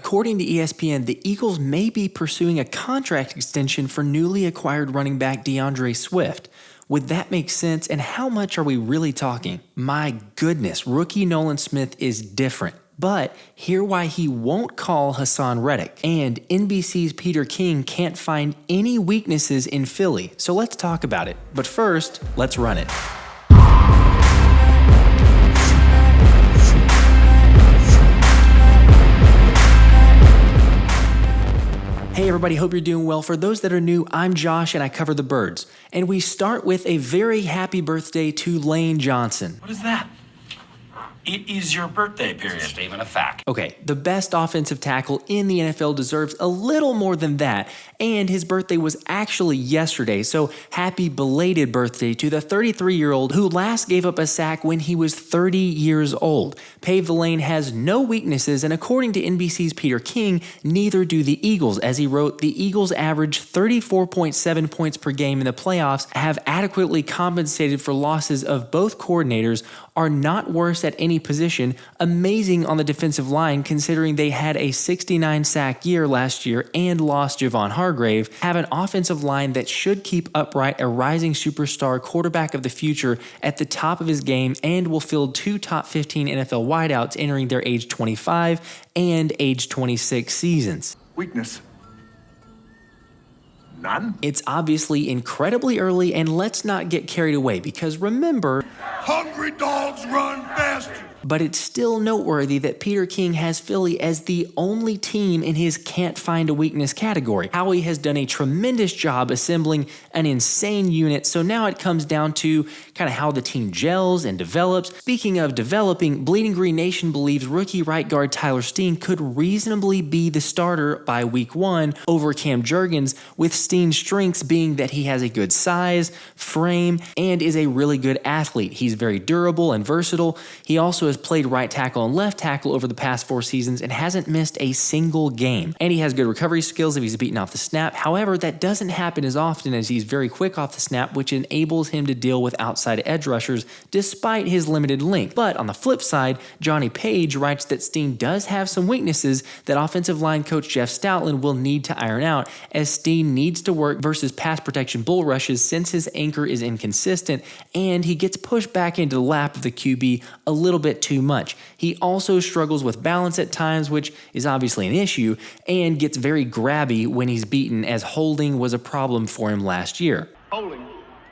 According to ESPN, the Eagles may be pursuing a contract extension for newly acquired running back Dandre Swift. Would that make sense, and how much are we really talking? My goodness, rookie Nolan Smith is different. But hear why he won't call Haason Reddick. And NBC's Peter King can't find any weaknesses in Philly. So let's talk about it. But first, let's run it. Hey everybody, hope you're doing well. For those that are new, I'm Josh and I cover the birds. And we start with a very happy birthday to Lane Johnson. What is that? It is your birthday, period. It's a statement of fact. Okay, the best offensive tackle in the NFL deserves a little more than that, and his birthday was actually yesterday, so happy belated birthday to the 33-year-old who last gave up a sack when he was 30 years old. Pave the Lane has no weaknesses, and according to NBC's Peter King, neither do the Eagles. As he wrote, the Eagles average 34.7 points per game in the playoffs, have adequately compensated for losses of both coordinators, are not worse at any position, amazing on the defensive line considering they had a 69 sack year last year and lost Javon Hargrave, have an offensive line that should keep upright a rising superstar quarterback of the future at the top of his game, and will field 2 top 15 NFL wideouts entering their age 25 and age 26 seasons. Weakness? None? It's obviously incredibly early, and let's not get carried away because remember, hungry dogs run faster. But it's still noteworthy that Peter King has Philly as the only team in his can't find a weakness category. Howie has done a tremendous job assembling an insane unit, so now it comes down to kind of how the team gels and develops. Speaking of developing, Bleeding Green Nation believes rookie right guard Tyler Steen could reasonably be the starter by week 1 over Cam Jurgens, with Steen's strengths being that he has a good size, frame, and is a really good athlete. He's very durable and versatile. He also has played right tackle and left tackle over the past 4 seasons and hasn't missed a single game. And he has good recovery skills if he's beaten off the snap. However, that doesn't happen as often as he's very quick off the snap, which enables him to deal with outside edge rushers despite his limited length. But on the flip side, Johnny Page writes that Steen does have some weaknesses that offensive line coach Jeff Stoutland will need to iron out, as Steen needs to work versus pass protection bull rushes since his anchor is inconsistent and he gets pushed back into the lap of the QB a little bit too much. He also struggles with balance at times, which is obviously an issue, and gets very grabby when he's beaten, as holding was a problem for him last year. Holding.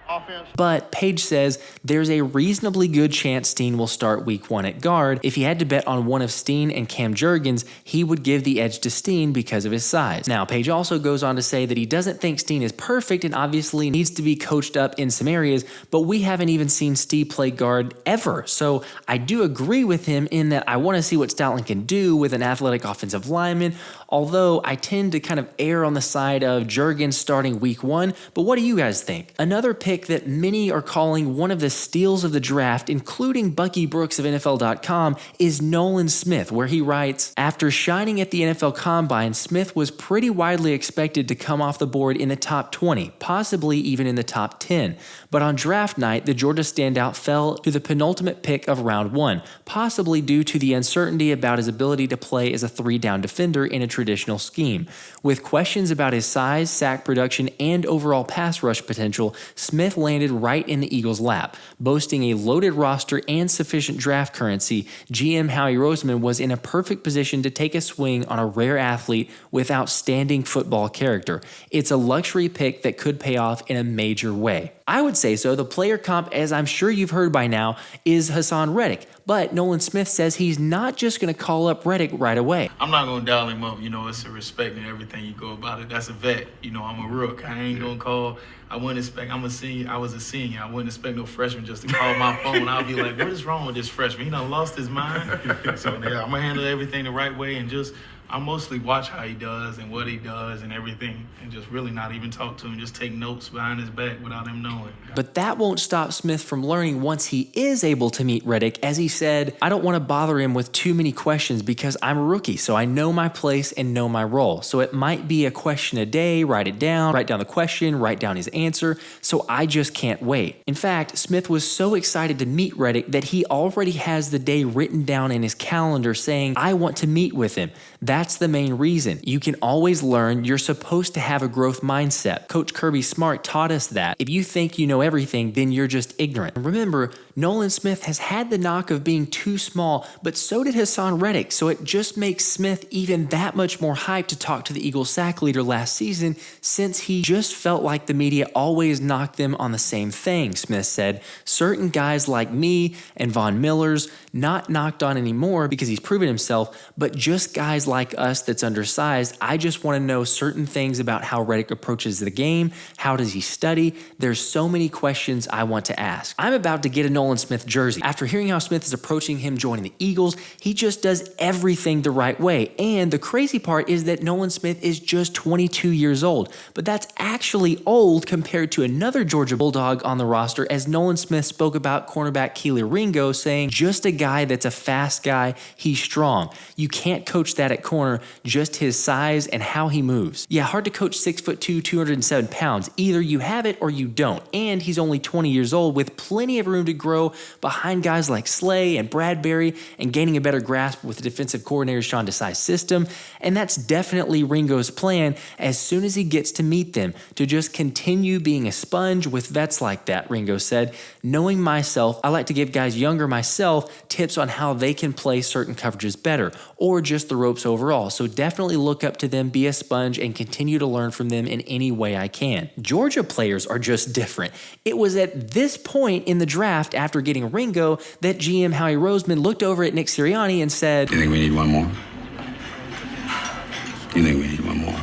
Offense. But Page says there's a reasonably good chance Steen will start week 1 at guard. If he had to bet on one of Steen and Cam Jurgens, he would give the edge to Steen because of his size. Now, Page also goes on to say that he doesn't think Steen is perfect and obviously needs to be coached up in some areas, but we haven't even seen Steen play guard ever. So I do agree with him in that I want to see what Stoutland can do with an athletic offensive lineman, although I tend to kind of err on the side of Jurgens starting week 1. But what do you guys think? Another pick that many are calling one of the steals of the draft, including Bucky Brooks of NFL.com, is Nolan Smith, where he writes, after shining at the NFL Combine, Smith was pretty widely expected to come off the board in the top 20, possibly even in the top 10. But on draft night, the Georgia standout fell to the penultimate pick of round 1, possibly due to the uncertainty about his ability to play as a 3-down defender in a traditional scheme. With questions about his size, sack production, and overall pass rush potential, Smith landed right in the Eagles' lap. Boasting a loaded roster and sufficient draft currency, GM Howie Roseman was in a perfect position to take a swing on a rare athlete with outstanding football character. It's a luxury pick that could pay off in a major way. I would say so. The player comp, as I'm sure you've heard by now, is Haason Reddick. But Nolan Smith says he's not just going to call up Reddick right away. I'm not going to dial him up. It's a respect and everything you go about it. That's a vet. I'm a rook. I ain't going to call. I wouldn't expect, I'm a senior. I was a senior. I wouldn't expect no freshman just to call my phone. I'll be like, what is wrong with this freshman? He done lost his mind. So, yeah, I'm going to handle everything the right way and just, I mostly watch how he does and what he does and everything, and just really not even talk to him, just take notes behind his back without him knowing. But that won't stop Smith from learning once he is able to meet Reddick. As he said, I don't want to bother him with too many questions because I'm a rookie, so I know my place and know my role. So it might be a question a day, write it down, write down the question, write down his answer, so I just can't wait. In fact, Smith was so excited to meet Reddick that he already has the day written down in his calendar saying, I want to meet with him. That's the main reason. You can always learn. You're supposed to have a growth mindset. Coach Kirby Smart taught us that. If you think you know everything, then you're just ignorant. Remember, Nolan Smith has had the knock of being too small, but so did Haason Reddick, so it just makes Smith even that much more hyped to talk to the Eagles sack leader last season, since he just felt like the media always knocked them on the same thing. Smith said, certain guys like me and Von Miller's not knocked on anymore because he's proven himself, but just guys like us that's undersized, I just want to know certain things about how Reddick approaches the game, how does he study, there's so many questions I want to ask. I'm about to get a Nolan Smith jersey. After hearing how Smith is approaching him joining the Eagles, he just does everything the right way. And the crazy part is that Nolan Smith is just 22 years old, but that's actually old compared to another Georgia Bulldog on the roster, as Nolan Smith spoke about cornerback Kelee Ringo, saying, just a guy that's a fast guy, he's strong. You can't coach that at corner, just his size and how he moves. Yeah, hard to coach 6'2", 207 pounds. Either you have it or you don't. And he's only 20 years old with plenty of room to grow behind guys like Slay and Bradbury and gaining a better grasp with the defensive coordinator Sean Desai's system. And that's definitely Ringo's plan as soon as he gets to meet them, to just continue being a sponge with vets like that, Ringo said. Knowing myself, I like to give guys younger myself tips on how they can play certain coverages better, or just the ropes overall. So definitely look up to them, be a sponge, and continue to learn from them in any way I can. Georgia players are just different. It was at this point in the draft, after getting Ringo, that GM Howie Roseman looked over at Nick Sirianni and said, "You think we need one more? You think we need one more?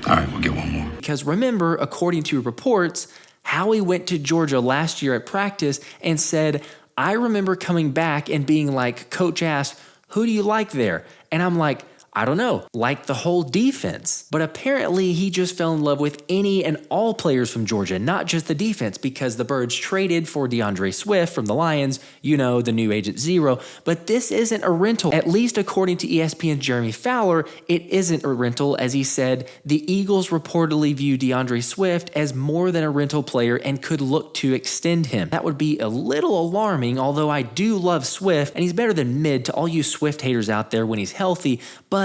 All right, we'll get one more." Because remember, according to reports, Howie went to Georgia last year at practice and said, I remember coming back and being like, Coach asked, who do you like there? And I'm like, I don't know, like the whole defense. But apparently he just fell in love with any and all players from Georgia, not just the defense, because the Birds traded for Dandre Swift from the Lions, you know, the new Agent Zero. But this isn't a rental. At least according to ESPN's Jeremy Fowler, it isn't a rental. As he said, the Eagles reportedly view Dandre Swift as more than a rental player and could look to extend him. That would be a little alarming, although I do love Swift, and he's better than mid to all you Swift haters out there when he's healthy. But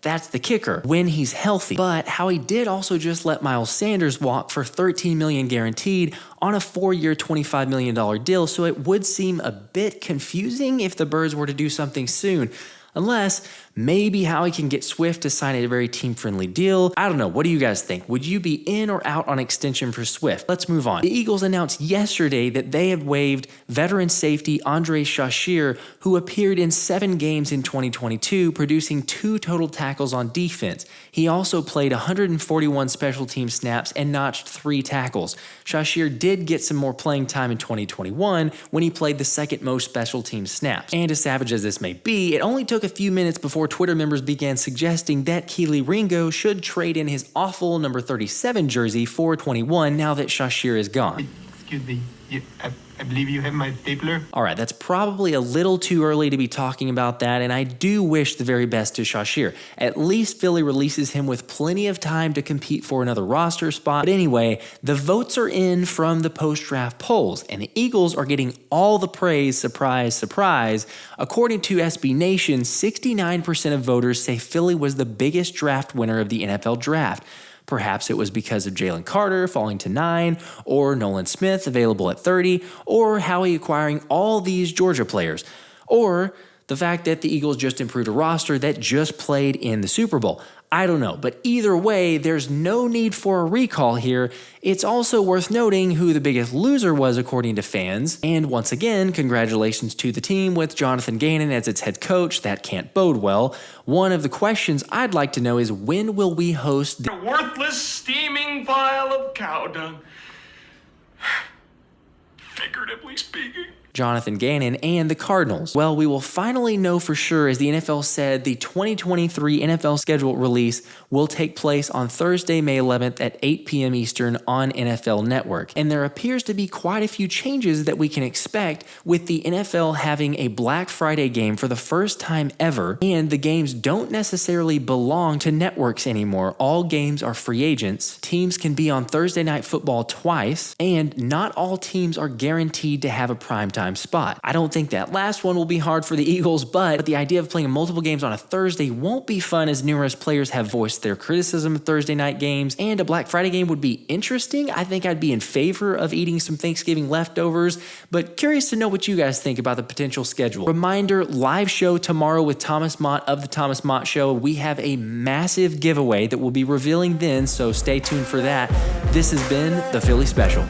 that's the kicker, when he's healthy. But Howie did also just let Miles Sanders walk for $13 million guaranteed on a 4-year, $25 million deal, so it would seem a bit confusing if the Birds were to do something soon. Unless maybe Howie can get Swift to sign a very team-friendly deal. I don't know. What do you guys think? Would you be in or out on extension for Swift? Let's move on. The Eagles announced yesterday that they have waived veteran safety Andre Shashir, who appeared in 7 games in 2022, producing 2 total tackles on defense. He also played 141 special team snaps and notched 3 tackles. Shashir did get some more playing time in 2021 when he played the second most special team snaps. And as savage as this may be, it only took a few minutes before Twitter members began suggesting that Kelee Ringo should trade in his awful number 37 jersey for 21 now that Shashir is gone. Excuse me, I believe you have my stapler. All right, that's probably a little too early to be talking about that, and I do wish the very best to Shashir. At least Philly releases him with plenty of time to compete for another roster spot. But anyway, the votes are in from the post-draft polls, and the Eagles are getting all the praise, surprise, surprise. According to SB Nation, 69% of voters say Philly was the biggest draft winner of the NFL draft. Perhaps it was because of Jalen Carter falling to 9, or Nolan Smith available at 30, or Howie acquiring all these Georgia players, or the fact that the Eagles just improved a roster that just played in the Super Bowl. I don't know, but either way, there's no need for a recall here. It's also worth noting who the biggest loser was according to fans. And once again, congratulations to the team with Jonathan Gannon as its head coach. That can't bode well. One of the questions I'd like to know is, when will we host the A worthless, steaming pile of cow dung. Figuratively speaking. Jonathan Gannon and the Cardinals? Well, we will finally know for sure, as the NFL said the 2023 NFL schedule release will take place on Thursday, May 11th at 8 p.m. Eastern on NFL Network. And there appears to be quite a few changes that we can expect, with the NFL having a Black Friday game for the first time ever, and the games don't necessarily belong to networks anymore. All games are free agents. Teams can be on Thursday Night Football twice, and not all teams are guaranteed to have a primetime primetime spot. I don't think that last one will be hard for the Eagles, but the idea of playing multiple games on a Thursday won't be fun, as numerous players have voiced their criticism of Thursday night games, and a Black Friday game would be interesting. I think I'd be in favor of eating some Thanksgiving leftovers, but curious to know what you guys think about the potential schedule. Reminder, live show tomorrow with Thomas Mott of The Thomas Mott Show. We have a massive giveaway that we'll be revealing then, so stay tuned for that. This has been the Philly Special.